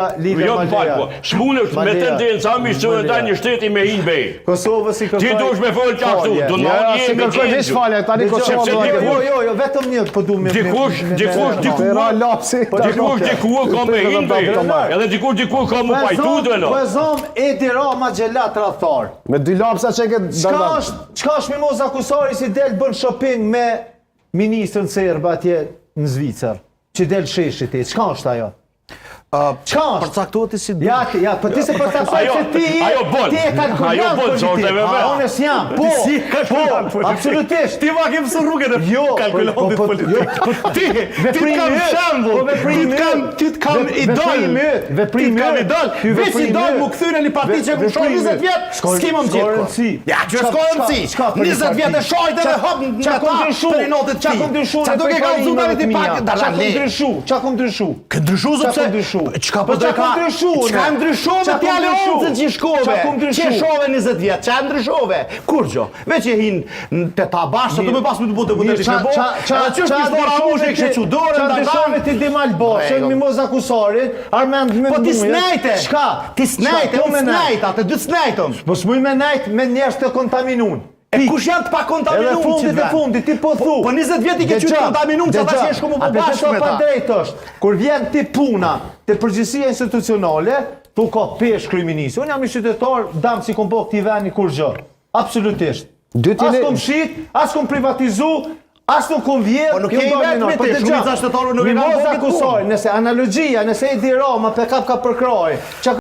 Jo të falë, po. Shmunësh me tendenca misë të një shteti me hinë bej. Kosovës i kërkoj... Ti dush me folë qashtu, do në një me qenë. Jo, vetëm një për du me... Dikush ka me hinë bej. Edhe dikush ka mu pajtu të velo. Pëzom Edi Rama Gjelat Rathar. Me dy lapsa që ke... Qka është Mimoza Kusari si del bën shopping me ministrën Serba atje në Zvicër? Që del sheshit e, qka është ajo? Përcaktohet si du. Ja, për ti se përcaktohet që ti e kalkulant politik. Unë e s'jam, po, absolutisht. Ti ma kemë së rrugën e kalkulantit politik. Ti t'kam shembull, ti t'kam idol. Ti t'kam idol. Veç idol mu këthyre një parti që ku shoj 20 vjetë, s'ki më më gjithë. Ja, që s'ko rëndësi. 20 vjetë e shojt edhe hop në ta për i notit ti. Qa do ke ka uzunarit i pak, qa kom ndryshu? Kë ndryshu zëpse? Qka për të ka ndryshu me t'jale onëzën që i shkove? Që e shove 20 vjetë, që e ndryshove? Kur gjo? Veç e hinë të ta bashkë, të me pas me të bote për të të shëbo, edhe që është kishë mora mushe, kështë që dorë, qa ndryshove ti Dimal Bashën, Mimoza Kusarin, Armend me po ti snajte! Qka? Ti snajte, unë snajta, të dy snajtëm. Po s'muj me najt me njerës të kontaminun. E kush janë të pa kontaminum që dhe? Fundit, ti po thu. Po 20 vjet i ke qytë kontaminum që ata që e shku mu po bashkë me ta. A drejt është, kur vjen ti puna të përgjësia institucionale, tu ka pesh kryeministi. Unë jam një qytetar, dam si kom po këti veni kur gjë. Absolutisht. As kom shit, as kom privatizu, as nuk kom vjerë. Po nuk e i vetë me te, shumica shtetore nuk e kanë Mimoza Kusari, nëse analogjia, nëse Edi Rama pe kap ka përkraj,